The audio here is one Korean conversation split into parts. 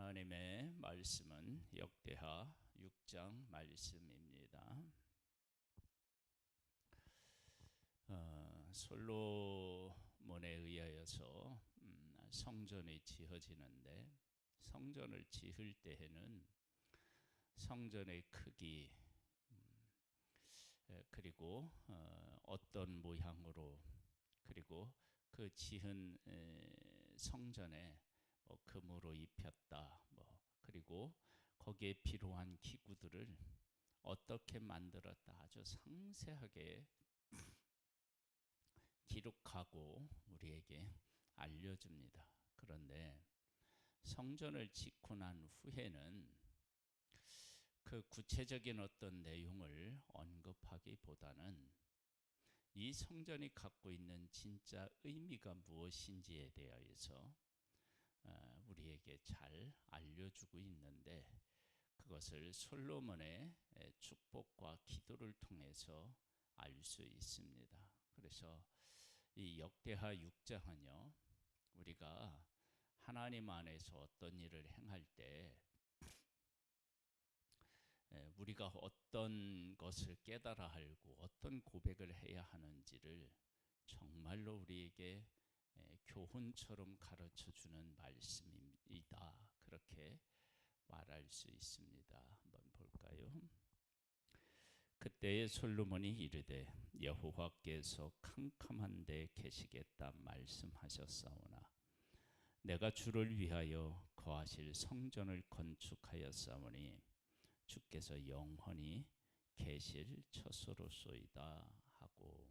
하나님의 말씀은 역대하 6장 말씀입니다. 솔로몬에 의하여서 성전이 지어지는데, 성전을 지을 때에는 성전의 크기, 그리고 어떤 모양으로, 그리고 그 지은 성전에 금으로 입혔다, 그리고 거기에 필요한 기구들을 어떻게 만들었다, 아주 상세하게 기록하고 우리에게 알려줍니다. 그런데 성전을 짓고 난 후에는 그 구체적인 어떤 내용을 언급하기보다는 이 성전이 갖고 있는 진짜 의미가 무엇인지에 대해서 우리에게 잘 알려주고 있는데, 그것을 솔로몬의 축복과 기도를 통해서 알 수 있습니다. 그래서 이 역대하 6장은요, 우리가 하나님 안에서 어떤 일을 행할 때 우리가 어떤 것을 깨달아 알고 어떤 고백을 해야 하는지를 정말로 우리에게 교훈처럼 가르쳐 주는 말씀입니다. 그렇게 말할 수 있습니다. 한번 볼까요? 그때에 솔로몬이 이르되 여호와께서 캄캄한 데 계시겠다 말씀하셨사오나 내가 주를 위하여 거하실 성전을 건축하였사오니 주께서 영원히 계실 처소로소이다 하고,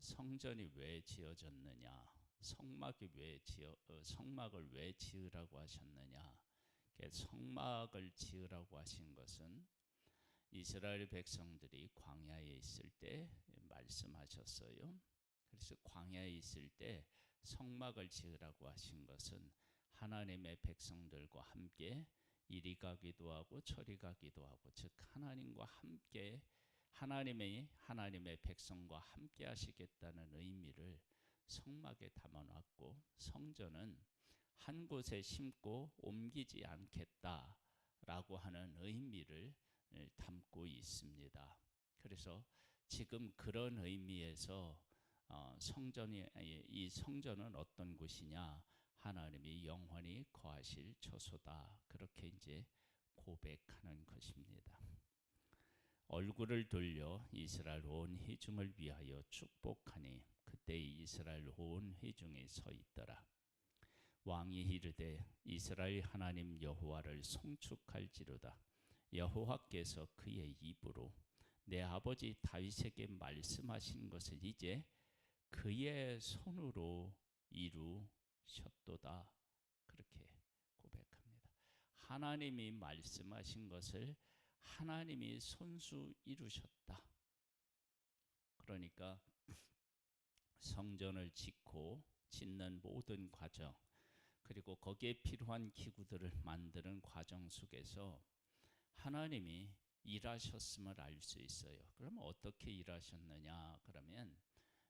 성전이 왜 지어졌느냐, 성막을 왜 지으라고 하셨느냐. 성막을 지으라고 하신 것은 이스라엘 백성들이 광야에 있을 때 말씀하셨어요. 그래서 광야에 있을 때 성막을 지으라고 하신 것은 하나님의 백성들과 함께 이리 가기도 하고 저리 가기도 하고, 즉 하나님과 함께 하나님의 백성과 함께 하시겠다는 의미를 성막에 담아놨고, 성전은 한 곳에 심고 옮기지 않겠다라고 하는 의미를 담고 있습니다. 그래서 지금 그런 의미에서 이 성전은 어떤 곳이냐, 하나님이 영원히 거하실 처소다, 그렇게 이제 고백하는 것입니다. 얼굴을 돌려 이스라엘 온 회중을 위하여 축복하니 그때 이스라엘 온 회중이 서 있더라. 왕이 이르되 이스라엘 하나님 여호와를 송축할지로다. 여호와께서 그의 입으로 내 아버지 다윗에게 말씀하신 것을 이제 그의 손으로 이루셨도다. 그렇게 고백합니다. 하나님이 말씀하신 것을 하나님이 손수 이루셨다. 그러니까 성전을 짓는 모든 과정, 그리고 거기에 필요한 기구들을 만드는 과정 속에서 하나님이 일하셨음을 알 수 있어요. 그러면 어떻게 일하셨느냐? 그러면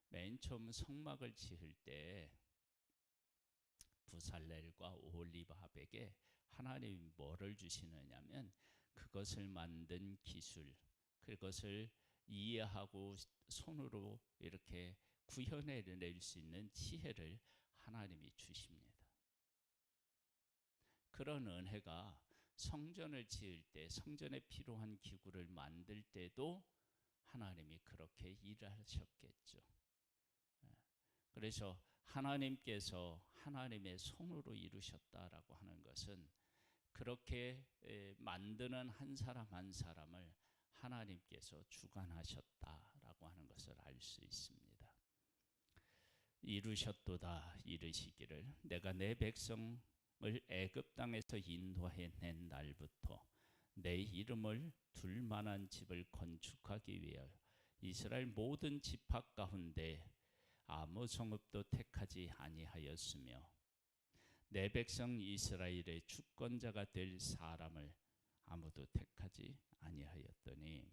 맨 처음 성막을 지을 때 부살렐과 오홀리바합에게 하나님이 뭐를 주시느냐면 그것을 만든 기술, 그것을 이해하고 손으로 이렇게 구현해낼 수 있는 지혜를 하나님이 주십니다. 그런 은혜가 성전을 지을 때, 성전에 필요한 기구를 만들 때도 하나님이 그렇게 일하셨겠죠. 그래서 하나님께서 하나님의 손으로 이루셨다라고 하는 것은 그렇게 만드는 한 사람 한 사람을 하나님께서 주관하셨다라고 하는 것을 알 수 있습니다. 이루셨도다 이르시기를 내가 내 백성을 애굽 땅에서 인도해 낸 날부터 내 이름을 둘 만한 집을 건축하기 위하여 이스라엘 모든 지파 가운데 아무 성읍도 택하지 아니하였으며 내 백성 이스라엘의 주권자가 될 사람을 아무도 택하지 아니하였더니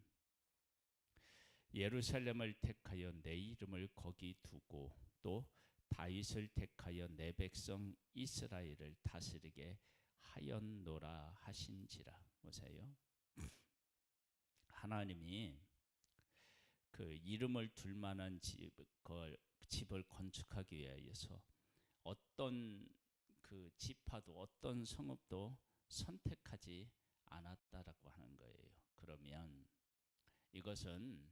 예루살렘을 택하여 내 이름을 거기 두고 또 다윗을 택하여 내 백성 이스라엘을 다스리게 하였노라 하신지라. 보세요. 하나님이 그 이름을 둘 만한 집을 건축하기 위해서 어떤 그 지파도 어떤 성읍도 선택하지 않았다라고 하는 거예요. 그러면 이것은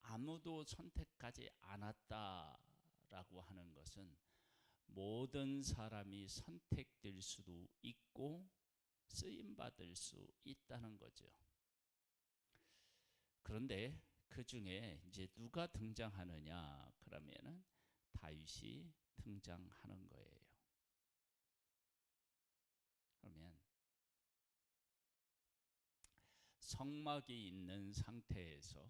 아무도 선택하지 않았다라고 하는 것은 모든 사람이 선택될 수도 있고 쓰임 받을 수 있다는 거죠. 그런데 그 중에 이제 누가 등장하느냐 그러면은 다윗이 등장하는 거예요. 그러면 성막이 있는 상태에서,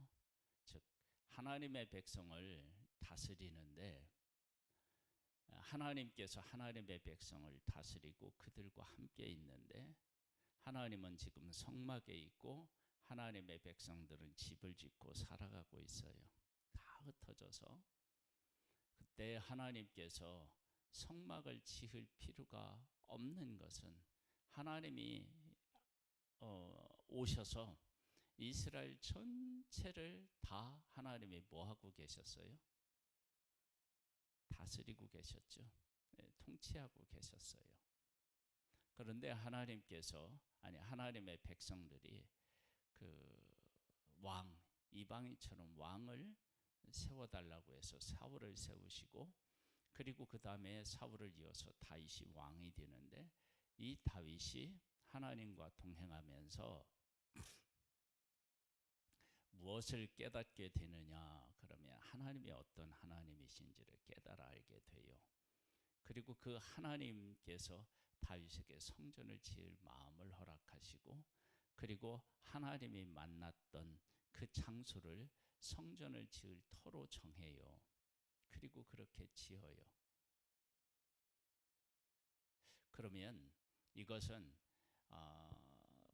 즉 하나님의 백성을 다스리는데, 하나님께서 하나님의 백성을 다스리고 그들과 함께 있는데, 하나님은 지금 성막에 있고 하나님의 백성들은 집을 짓고 살아가고 있어요. 다 흩어져서. 그때 하나님께서 성막을 지을 필요가 없는 것은 하나님이 오셔서 이스라엘 전체를 다 하나님이 뭐하고 계셨어요? 다스리고 계셨죠. 통치하고 계셨어요. 그런데 하나님의 백성들이 그 왕, 이방인처럼 왕을 세워달라고 해서 사울을 세우시고, 그리고 그 다음에 사울을 이어서 다윗이 왕이 되는데, 이 다윗이 하나님과 동행하면서 무엇을 깨닫게 되느냐 그러면 하나님이 어떤 하나님이신지를 깨달아 알게 돼요. 그리고 그 하나님께서 다윗에게 성전을 지을 마음을 허락하시고, 그리고 하나님이 만났던 그 장소를 성전을 지을 터로 정해요. 그리고 그렇게 지어요. 그러면 이것은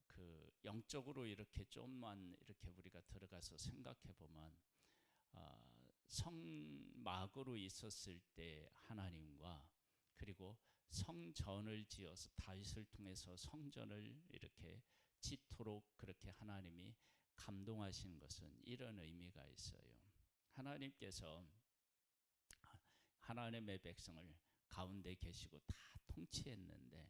그 영적으로 이렇게 좀만 이렇게 우리가 들어가서 생각해 보면, 성막으로 있었을 때 하나님과, 그리고 성전을 지어서 다윗을 통해서 성전을 이렇게 짓도록 그렇게 하나님이 감동하신 것은 이런 의미가 있어요. 하나님께서 하나님의 백성을 가운데 계시고 다 통치했는데,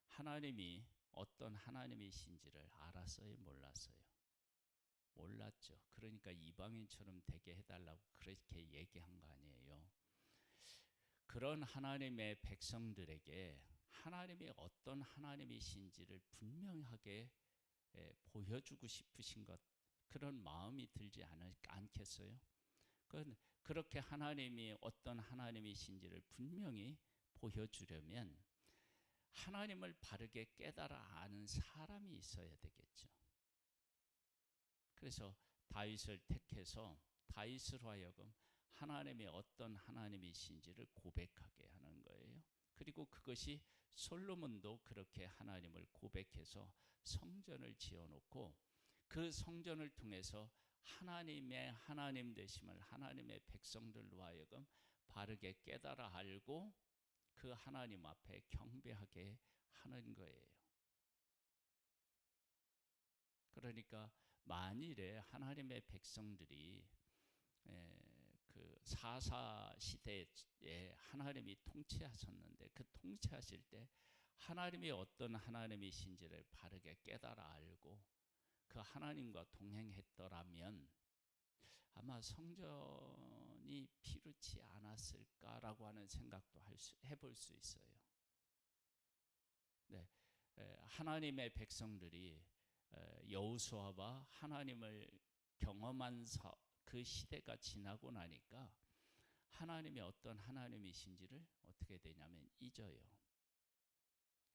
하나님이 어떤 하나님이신지를 알았어요? 몰랐어요? 몰랐죠. 그러니까 이방인처럼 되게 해달라고 그렇게 얘기한 거 아니에요. 그런 하나님의 백성들에게 하나님이 어떤 하나님이신지를 분명하게 보여주고 싶으신 것, 그런 마음이 들지 않겠어요? 그렇게 하나님이 어떤 하나님이신지를 분명히 보여주려면 하나님을 바르게 깨달아 아는 사람이 있어야 되겠죠. 그래서 다윗을 택해서 다윗으로 하여금 하나님의 어떤 하나님이신지를 고백하게 하는 거예요. 그리고 그것이 솔로몬도 그렇게 하나님을 고백해서 성전을 지어놓고, 그 성전을 통해서 하나님의 하나님 되심을 하나님의 백성들로 하여금 바르게 깨달아 알고 그 하나님 앞에 경배하게 하는 거예요. 그러니까 만일에 하나님의 백성들이 그 사사 시대에 하나님이 통치하셨는데, 그 통치하실 때 하나님이 어떤 하나님이신지를 바르게 깨달아 알고 그 하나님과 동행했더라면 아마 성전이 필요치 않았을까라고 하는 생각도 해볼 수 있어요. 네, 하나님의 백성들이 여호수아와 하나님을 경험한 그 시대가 지나고 나니까 하나님이 어떤 하나님이신지를 어떻게 되냐면 잊어요.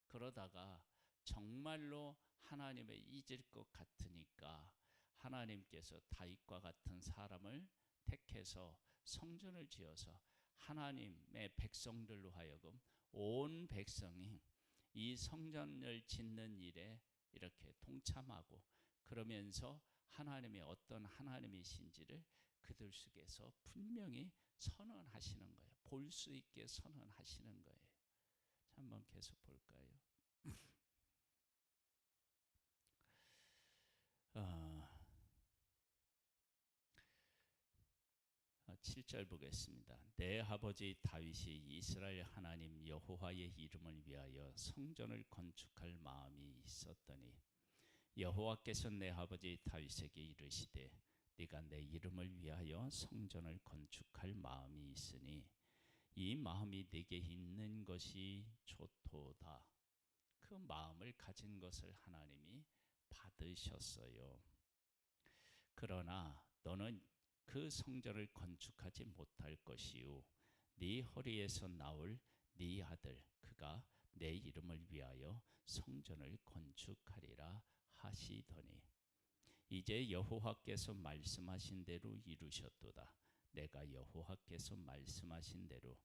그러다가 정말로 하나님을 잊을 것 같으니까 하나님께서 다윗과 같은 사람을 택해서 성전을 지어서 하나님의 백성들로 하여금 온 백성이 이 성전을 짓는 일에 이렇게 동참하고, 그러면서 하나님이 어떤 하나님이신지를 그들 속에서 분명히 선언하시는 거예요. 볼 수 있게 선언하시는 거예요. 자, 한번 계속 볼까요? 7절 보겠습니다. 내 아버지 다윗이 이스라엘 하나님 여호와의 이름을 위하여 성전을 건축할 마음이 있었더니 여호와께서 내 아버지 다윗에게 이르시되 네가 내 이름을 위하여 성전을 건축할 마음이 있으니 이 마음이 네게 있는 것이 좋도다. 그 마음을 가진 것을 하나님이 받으셨어요. 그러나 너는 그 성전을 건축하지 못할 것이요 네 허리에서 나올 네 아들 그가 내 이름을 위하여 성전을 건축하리라 하시더니 이제 여호와께서 말씀하신 대로 이루셨도다. 내가 여호와께서 말씀하신 대로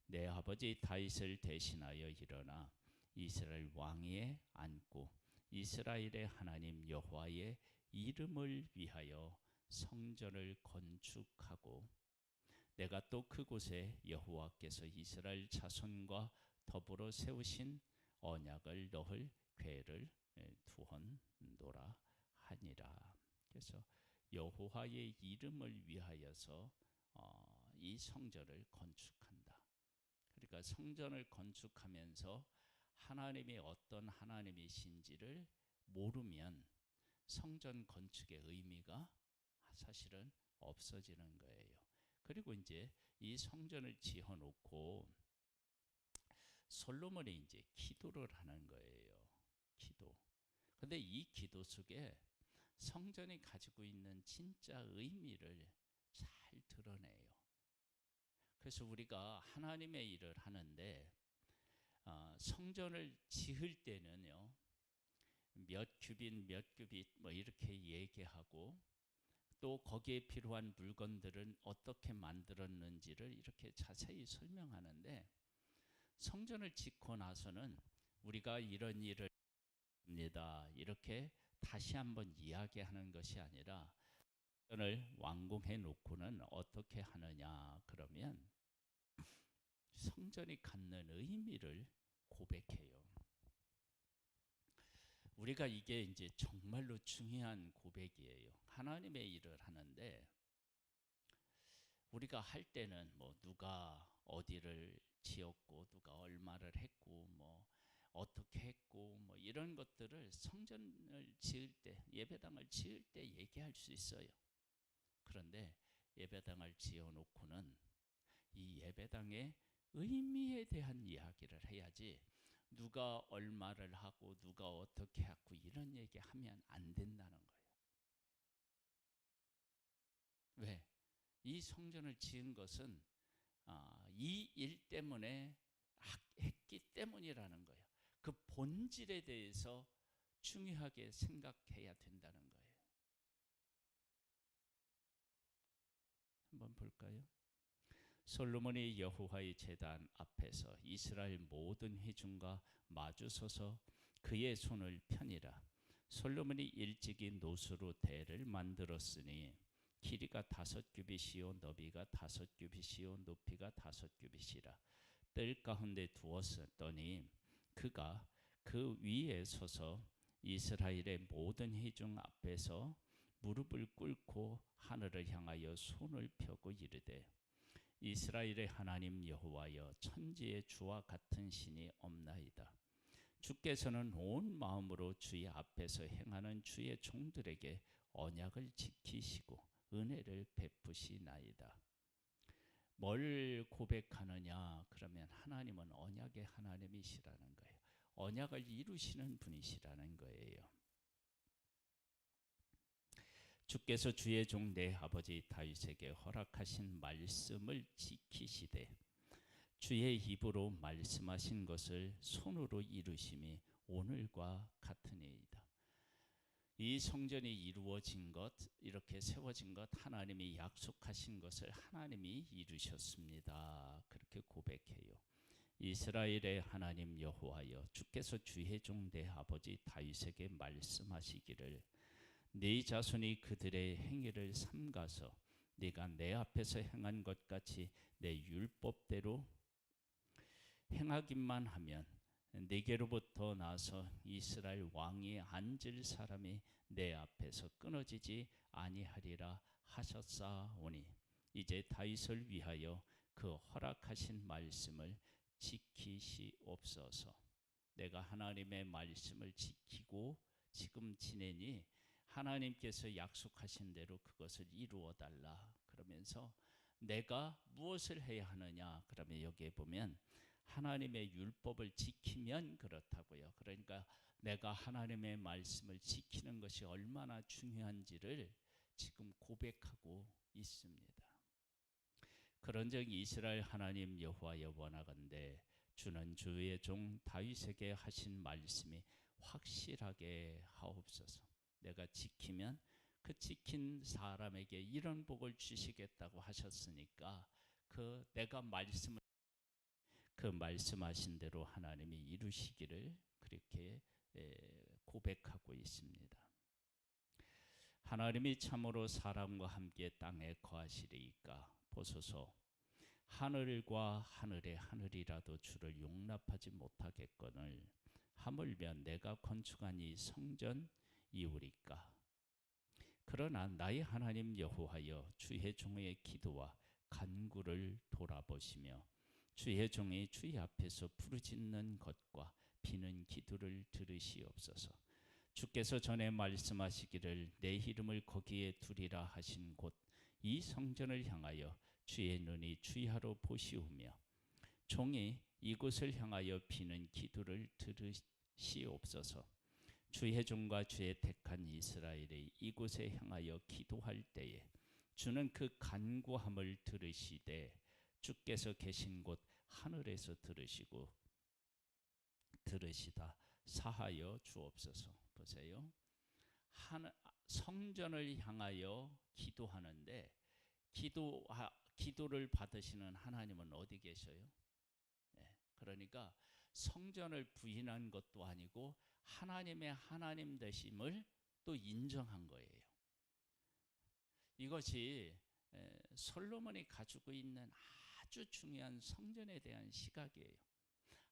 내 아버지 다윗을 대신하여 일어나 이스라엘 왕위에 앉고 이스라엘의 하나님 여호와의 이름을 위하여 성전을 건축하고 내가 또 그곳에 여호와께서 이스라엘 자손과 더불어 세우신 언약을 넣을 궤를 두었노라 하니라. 그래서 여호와의 이름을 위하여서 이 성전을 건축한다. 그러니까 성전을 건축하면서 하나님이 어떤 하나님이신지를 모르면 성전 건축의 의미가 사실은 없어지는 거예요. 그리고 이제 이 성전을 지어놓고 솔로몬이 이제 기도를 하는 거예요. 기도. 근데 이 기도 속에 성전이 가지고 있는 진짜 의미를 잘 드러내요. 그래서 우리가 하나님의 일을 하는데 성전을 지을 때는요 몇 규빗 몇 규빗 뭐 이렇게 얘기하고 또 거기에 필요한 물건들은 어떻게 만들었는지를 이렇게 자세히 설명하는데 성전을 짓고 나서는 우리가 이런 일을 합니다 이렇게 다시 한번 이야기하는 것이 아니라 성전을 완공해 놓고는 어떻게 하느냐 그러면 성전이 갖는 의미를 고백해요. 우리가 이게 이제 정말로 중요한 고백이에요. 하나님의 일을 하는데 우리가 할 때는 뭐 누가 어디를 지었고 누가 얼마를 했고 뭐 어떻게 했고 뭐 이런 것들을 성전을 지을 때 예배당을 지을 때 얘기할 수 있어요. 그런데 예배당을 지어 놓고는 이 예배당의 의미에 대한 이야기를 해야지 누가 얼마를 하고 누가 어떻게 하고 이런 얘기하면 안 된다는 거예요. 왜? 이 성전을 지은 것은 이 일 때문에 했기 때문이라는 거예요. 그 본질에 대해서 중요하게 생각해야 된다는 거예요. 한번 볼까요? 솔로몬이 여호와의 제단 앞에서 이스라엘 모든 회중과 마주서서 그의 손을 펴니라. 솔로몬이 일찍이 노수로 대를 만들었으니 길이가 5규빗이요 너비가 5규빗이요 높이가 5규빗이라. 뜰 가운데 두었더니 그가 그 위에 서서 이스라엘의 모든 회중 앞에서 무릎을 꿇고 하늘을 향하여 손을 펴고 이르되 이스라엘의 하나님 여호와여 천지의 주와 같은 신이 없나이다. 주께서는 온 마음으로 주의 앞에서 행하는 주의 종들에게 언약을 지키시고 은혜를 베푸시나이다. 뭘 고백하느냐? 그러면 하나님은 언약의 하나님이시라는 거예요. 언약을 이루시는 분이시라는 거예요. 주께서 주의 종 내 아버지 다윗에게 허락하신 말씀을 지키시되 주의 입으로 말씀하신 것을 손으로 이루심이 오늘과 같으니이다. 이 성전이 이루어진 것, 이렇게 세워진 것, 하나님이 약속하신 것을 하나님이 이루셨습니다. 그렇게 고백해요. 이스라엘의 하나님 여호와여, 주께서 주의 종 내 아버지 다윗에게 말씀하시기를 네 자손이 그들의 행위를 삼가서 네가 내 앞에서 행한 것 같이 내 율법대로 행하기만 하면 네게로부터 나서 이스라엘 왕이 앉을 사람이 내 앞에서 끊어지지 아니하리라 하셨사오니 이제 다윗을 위하여 그 허락하신 말씀을 지키시옵소서. 내가 하나님의 말씀을 지키고 지금 지내니 하나님께서 약속하신 대로 그것을 이루어 달라. 그러면서 내가 무엇을 해야 하느냐? 그러면 여기에 보면 하나님의 율법을 지키면 그렇다고요. 그러니까 내가 하나님의 말씀을 지키는 것이 얼마나 중요한지를 지금 고백하고 있습니다. 그런즉 이스라엘 하나님 여호와여 원하건대 주는 주의 종 다윗에게 하신 말씀이 확실하게 하옵소서. 내가 지키면 그 지킨 사람에게 이런 복을 주시겠다고 하셨으니까 내가 그 말씀하신 대로 하나님이 이루시기를 그렇게 고백하고 있습니다. 하나님이 참으로 사람과 함께 땅에 거하시리이까 보소서. 하늘과 하늘의 하늘이라도 주를 용납하지 못하겠거늘 하물며 내가 건축한 이 성전이오리까. 그러나 나의 하나님 여호와여 주의 종의 기도와 간구를 돌아보시며 주의 종이 주의 앞에서 부르짖는 것과 비는 기도를 들으시옵소서. 주께서 전에 말씀하시기를 내 이름을 거기에 두리라 하신 곳 이 성전을 향하여 주의 눈이 주의하러 보시오며 종이 이곳을 향하여 비는 기도를 들으시옵소서. 주의 종과 주의 택한 이스라엘이 이곳에 향하여 기도할 때에 주는 그 간구함을 들으시되 주께서 계신 곳 하늘에서 들으시다 사하여 주옵소서. 보세요. 성전을 향하여 기도하는데 기도를 받으시는 하나님은 어디 계셔요? 그러니까 성전을 부인한 것도 아니고 하나님의 하나님 되심을 또 인정한 거예요. 이것이 솔로몬이 가지고 있는 아주 중요한 성전에 대한 시각이에요.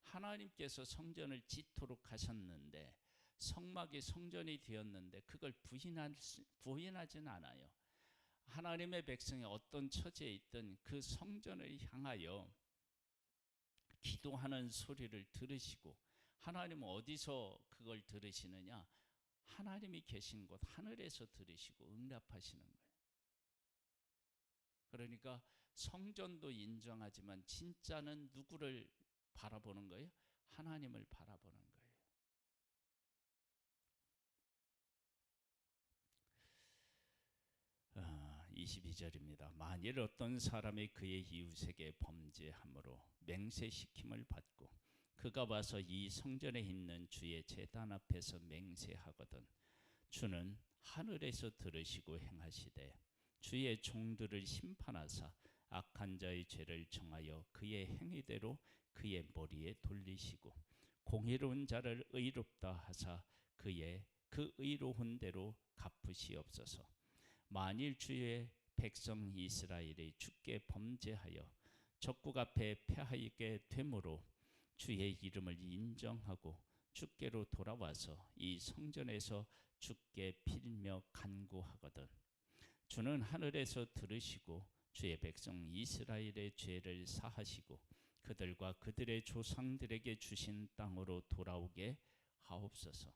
하나님께서 성전을 짓도록 하셨는데 성막이 성전이 되었는데 그걸 부인하진 않아요. 하나님의 백성이 어떤 처지에 있든 그 성전을 향하여 기도하는 소리를 들으시고 하나님은 어디서 그걸 들으시느냐? 하나님이 계신 곳 하늘에서 들으시고 응답하시는 거예요. 그러니까 성전도 인정하지만 진짜는 누구를 바라보는 거예요? 하나님을 바라보는 거예요. 22절입니다. 만일 어떤 사람이 그의 이웃에게 범죄함으로 맹세시킴을 받고 그가 와서 이 성전에 있는 주의 제단 앞에서 맹세하거든 주는 하늘에서 들으시고 행하시되 주의 종들을 심판하사 악한 자의 죄를 정하여 그의 행위대로 그의 머리에 돌리시고 공의로운 자를 의롭다 하사 그의 그 의로운 대로 갚으시옵소서. 만일 주의 백성 이스라엘이 주께 범죄하여 적국 앞에 패하게 되므로 주의 이름을 인정하고 주께로 돌아와서 이 성전에서 주께 빌며 간구하거든 주는 하늘에서 들으시고 주의 백성 이스라엘의 죄를 사하시고 그들과 그들의 조상들에게 주신 땅으로 돌아오게 하옵소서.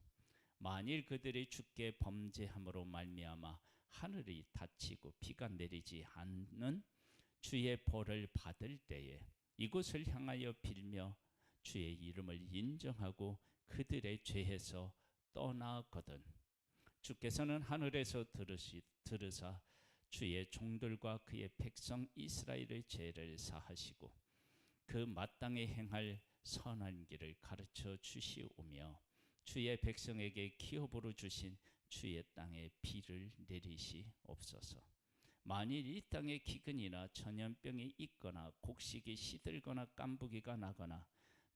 만일 그들이 주께 범죄함으로 말미암아 하늘이 닫히고 비가 내리지 않는 주의 벌을 받을 때에 이곳을 향하여 빌며 주의 이름을 인정하고 그들의 죄에서 떠나거든 주께서는 하늘에서 들으사 주의 종들과 그의 백성 이스라엘의 죄를 사하시고 그 마땅히 행할 선한 길을 가르쳐 주시오며 주의 백성에게 기업으로 주신 주의 땅에 비를 내리시옵소서. 만일 이 땅에 기근이나 전염병이 있거나 곡식이 시들거나 깐부기가 나거나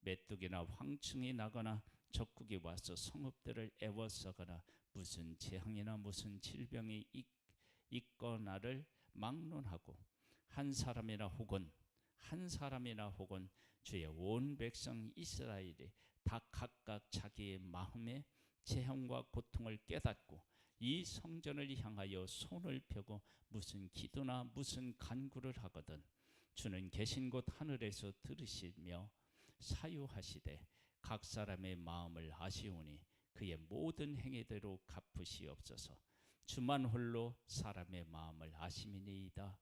메뚜기나 황충이 나거나 적국이 와서 성읍들을 애워싸거나 무슨 재앙이나 무슨 질병이 있거나를 막론하고 한 사람이나 혹은 주의 온 백성 이스라엘이 다 각각 자기의 마음의 재형과 고통을 깨닫고 이 성전을 향하여 손을 펴고 무슨 기도나 무슨 간구를 하거든 주는 계신 곳 하늘에서 들으시며 사유하시되 각 사람의 마음을 아시오니 그의 모든 행위대로 갚으시옵소서. 주만 홀로 사람의 마음을 아심이니이다.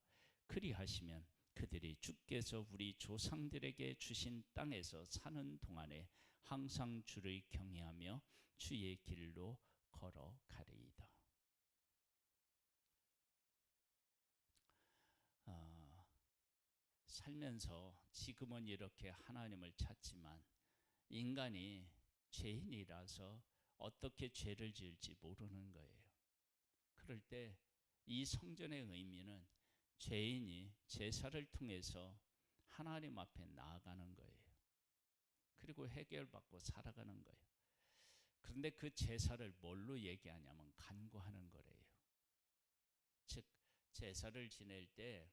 그리하시면 그들이 주께서 우리 조상들에게 주신 땅에서 사는 동안에 항상 주를 경외하며 주의 길로 걸어가리이다. 살면서 지금은 이렇게 하나님을 찾지만 인간이 죄인이라서 어떻게 죄를 지을지 모르는 거예요. 그럴 때 이 성전의 의미는 죄인이 제사를 통해서 하나님 앞에 나아가는 거예요. 그리고 해결받고 살아가는 거예요. 그런데 그 제사를 뭘로 얘기하냐면 간구하는 거래요. 즉 제사를 지낼 때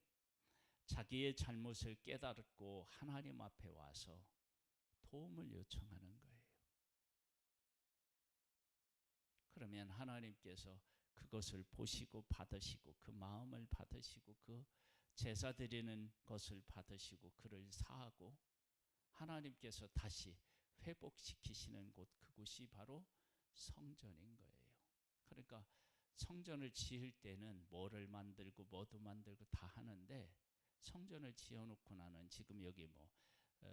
자기의 잘못을 깨닫고 하나님 앞에 와서 도움을 요청하는 거예요. 그러면 하나님께서 그것을 보시고 받으시고 그 마음을 받으시고 그 제사 드리는 것을 받으시고 그를 사하고 하나님께서 다시 회복시키시는 곳, 그곳이 바로 성전인 거예요. 그러니까 성전을 지을 때는 뭐를 만들고 뭐도 만들고 다 하는데 성전을 지어놓고 나는 지금 여기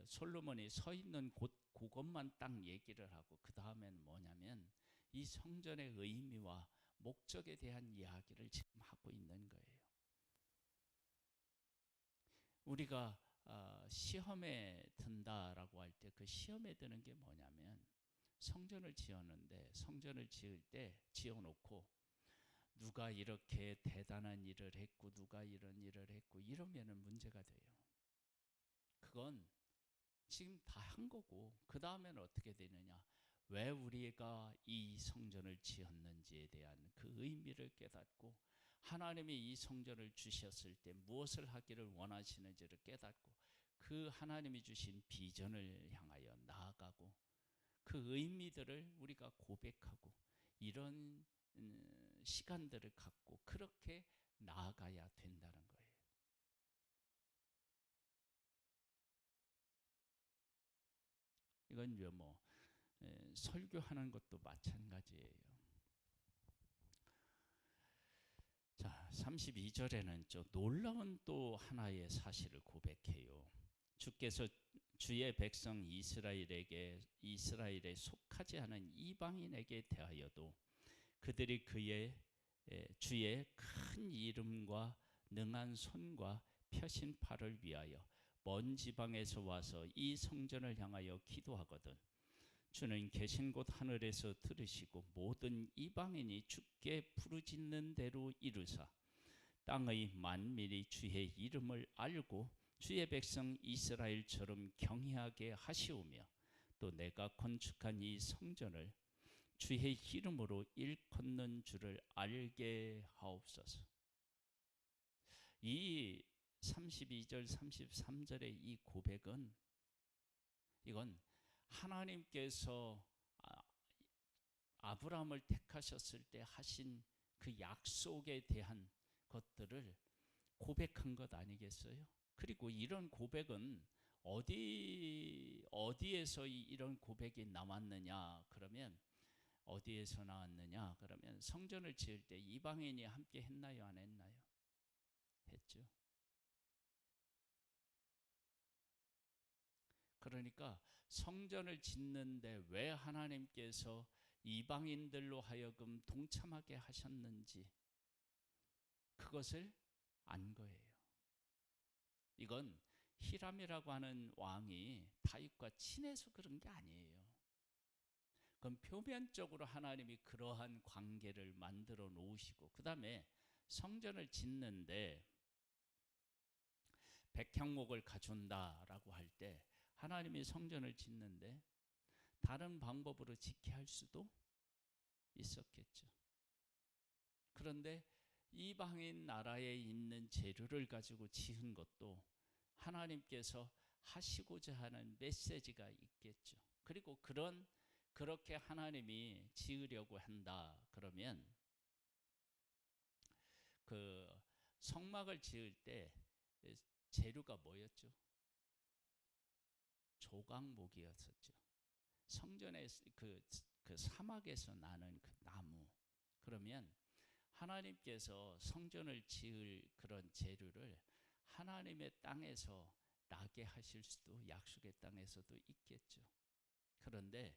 솔로몬이 서 있는 곳 그것만 딱 얘기를 하고 그 다음에는 뭐냐면 이 성전의 의미와 목적에 대한 이야기를 지금 하고 있는 거예요. 우리가 시험에 든다라고 할 때 그 시험에 드는 게 뭐냐면 성전을 지었는데 성전을 지을 때 지어놓고 누가 이렇게 대단한 일을 했고 누가 이런 일을 했고 이러면은 문제가 돼요. 그건 지금 다 한 거고 그 다음에는 어떻게 되느냐, 왜 우리가 이 성전을 지었는지에 대한 그 의미를 깨닫고 하나님이 이 성전을 주셨을 때 무엇을 하기를 원하시는지를 깨닫고 그 하나님이 주신 비전을 향하여 나아가고 그 의미들을 우리가 고백하고 이런 시간들을 갖고 그렇게 나아가야 된다는 거예요. 이건 설교하는 것도 마찬가지예요. 자, 32절에는 저 놀라운 또 하나의 사실을 고백해요. 주께서 주의 백성 이스라엘에 속하지 않은 이방인에게 대하여도 그들이 주의 큰 이름과 능한 손과 펴신 팔을 위하여 먼 지방에서 와서 이 성전을 향하여 기도하거든 주는 계신 곳 하늘에서 들으시고 모든 이방인이 주께 부르짖는 대로 이루사 땅의 만민이 주의 이름을 알고 주의 백성 이스라엘처럼 경외하게 하시오며 또 내가 건축한 이 성전을 주의 이름으로 일컫는 줄을 알게 하옵소서. 이 32절 33절의 이 고백은 이건 하나님께서 아브라함을 택하셨을 때 하신 그 약속에 대한 것들을 고백한 것 아니겠어요? 그리고 이런 고백은 어디에서 이런 고백이 나왔느냐 그러면 어디에서 나왔느냐 그러면 성전을 지을 때 이방인이 함께 했나요 안 했나요? 했죠. 그러니까 성전을 짓는데 왜 하나님께서 이방인들로 하여금 동참하게 하셨는지 그것을 안 거예요. 이건 히람이라고 하는 왕이 다윗과 친해서 그런 게 아니에요. 그건 표면적으로 하나님이 그러한 관계를 만들어 놓으시고 그 다음에 성전을 짓는데 백향목을 가져온다라고 할 때 하나님이 성전을 짓는데 다른 방법으로 짓게 할 수도 있었겠죠. 그런데 이방인 나라에 있는 재료를 가지고 지은 것도 하나님께서 하시고자 하는 메시지가 있겠죠. 그리고 그렇게 하나님이 지으려고 한다 그러면 그 성막을 지을 때 재료가 뭐였죠? 조각목이었었죠. 성전에 그 사막에서 나는 그 나무. 그러면 하나님께서 성전을 지을 그런 재료를 하나님의 땅에서 나게 하실 수도 약속의 땅에서도 있겠죠. 그런데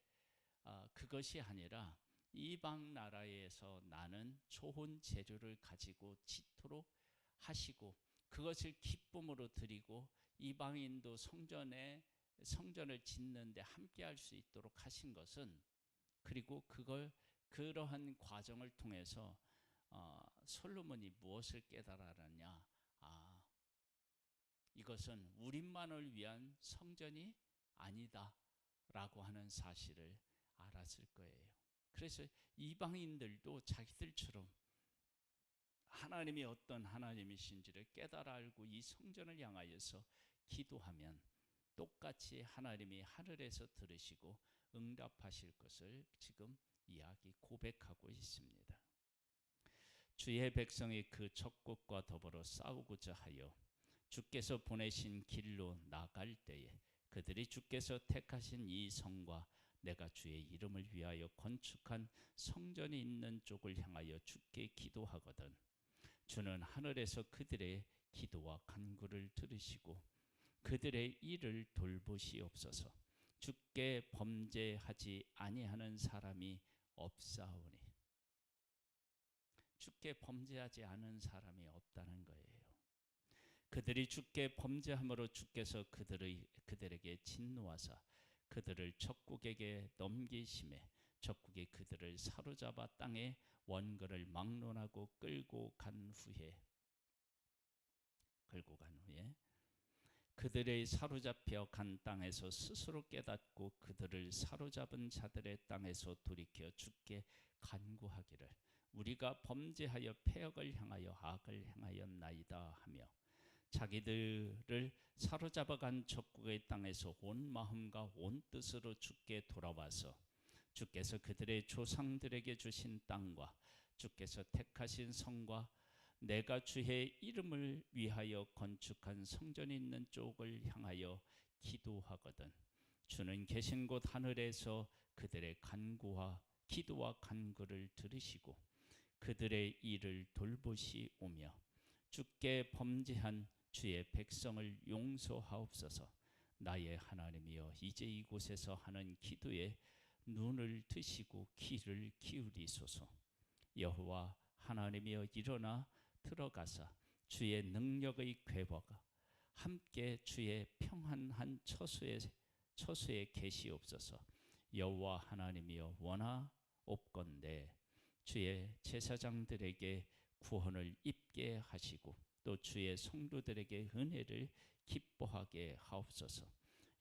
그것이 아니라 이방 나라에서 나는 좋은 재료를 가지고 짓도록 하시고 그것을 기쁨으로 드리고 이방인도 성전을 짓는데 함께할 수 있도록 하신 것은 그리고 그러한 과정을 통해서 솔로몬이 무엇을 깨달았느냐? 이것은 우리만을 위한 성전이 아니다라고 하는 사실을 알았을 거예요. 그래서 이방인들도 자기들처럼 하나님이 어떤 하나님이신지를 깨달아 알고 이 성전을 향하여서 기도하면 똑같이 하나님이 하늘에서 들으시고 응답하실 것을 지금 고백하고 있습니다. 주의 백성이 그 적국과 더불어 싸우고자 하여 주께서 보내신 길로 나갈 때에 그들이 주께서 택하신 이 성과 내가 주의 이름을 위하여 건축한 성전이 있는 쪽을 향하여 주께 기도하거든 주는 하늘에서 그들의 기도와 간구를 들으시고 그들의 일을 돌보시옵소서. 주께 범죄하지 아니하는 사람이 없사오니 주께 범죄하지 않은 사람이 없다는 거예요. 그들이 주께 범죄함으로 주께서 그들에게 진노하사 그들을 적국에게 넘기심에 적국이 그들을 사로잡아 땅에 원거를 막론하고 끌고 간 후에 그들의 사로잡혀 간 땅에서 스스로 깨닫고 그들을 사로잡은 자들의 땅에서 돌이켜 주께 간구하기를 우리가 범죄하여 패역을 향하여 악을 행하였나이다 하며 자기들을 사로잡아간 적국의 땅에서 온 마음과 온 뜻으로 주께 돌아와서 주께서 그들의 조상들에게 주신 땅과 주께서 택하신 성과 내가 주의 이름을 위하여 건축한 성전이 있는 쪽을 향하여 기도하거든 주는 계신 곳 하늘에서 그들의 기도와 간구를 들으시고 그들의 일을 돌보시오며 주께 범죄한 주의 백성을 용서하옵소서. 나의 하나님이여 이제 이곳에서 하는 기도에 눈을 드시고 귀를 기울이소서. 여호와 하나님이여 일어나 들어가사 주의 능력의 궤보가 함께 주의 평안한 처소에 계시옵소서. 여호와 하나님이여 원하옵건대 주의 제사장들에게 구원을 입게 하시고 또 주의 성도들에게 은혜를 기뻐하게 하옵소서.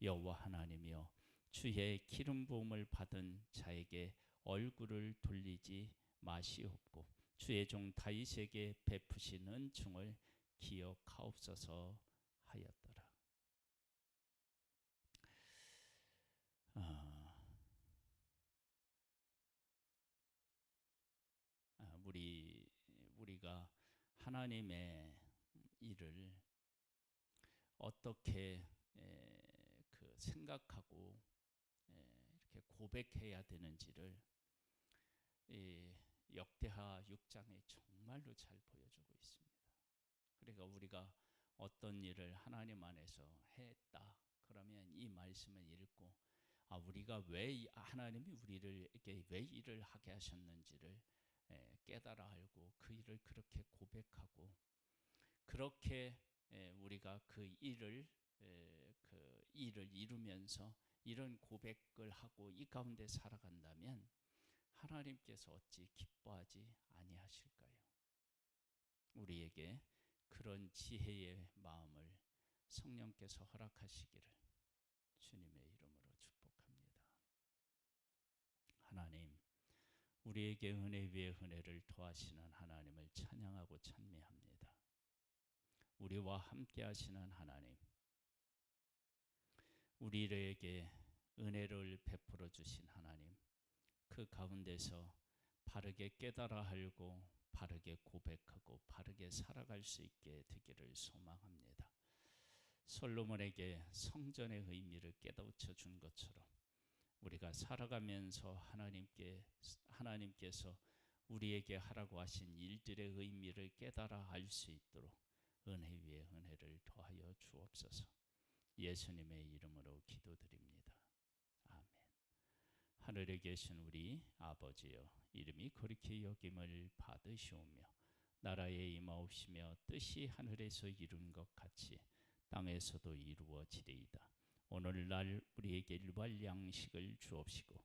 여호와 하나님이여 주의 기름 부음을 받은 자에게 얼굴을 돌리지 마시옵고 주의 종 다윗에게 베푸신 은총을 기억하옵소서 하였더라. 우리가 하나님의 일을 어떻게 생각하고 이렇게 고백해야 되는지를 역대하 6장에 정말로 잘 보여주고 있습니다. 그러니까 우리가 어떤 일을 하나님 안에서 했다 그러면 이 말씀을 읽고 우리가 왜 하나님이 우리에게 왜 일을 하게 하셨는지를 깨달아 알고 그 일을 그렇게 고백하고 그렇게 우리가 그 일을 이루면서 이런 고백을 하고 이 가운데 살아간다면 하나님께서 어찌 기뻐하지 아니하실까요? 우리에게 그런 지혜의 마음을 성령께서 허락하시기를 주님의 이름으로 축복합니다. 하나님, 우리에게 은혜 위에 은혜를 더하시는 하나님을 찬양하고 찬미합니다. 우리와 함께 하시는 하나님, 우리에게 은혜를 베풀어 주신 하나님, 그 가운데서 바르게 깨달아 알고 바르게 고백하고 바르게 살아갈 수 있게 되기를 소망합니다. 솔로몬에게 성전의 의미를 깨우쳐 준 것처럼 우리가 살아가면서 하나님께서 우리에게 하라고 하신 일들의 의미를 깨달아 알 수 있도록 은혜 위에 은혜를 더하여 주옵소서. 예수님의 이름으로 기도드립니다. 아멘. 하늘에 계신 우리 아버지여, 이름이 거룩히 여김을 받으시오며 나라에 임하옵시며 뜻이 하늘에서 이룬 것 같이 땅에서도 이루어지리이다. 오늘날 우리에게 일할 양식을 주옵시고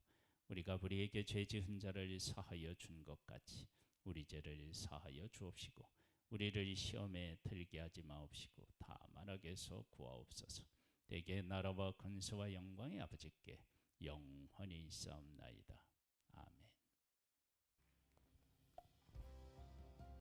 우리가 우리에게 죄 지은 자를 사하여 준 것 같이 우리 죄를 사하여 주옵시고 우리를 시험에 들게 하지 마옵시고 다만 악에서 구하옵소서. 대개 나라와 권세와 영광의 아버지께 영원히 있사옵나이다. 아멘.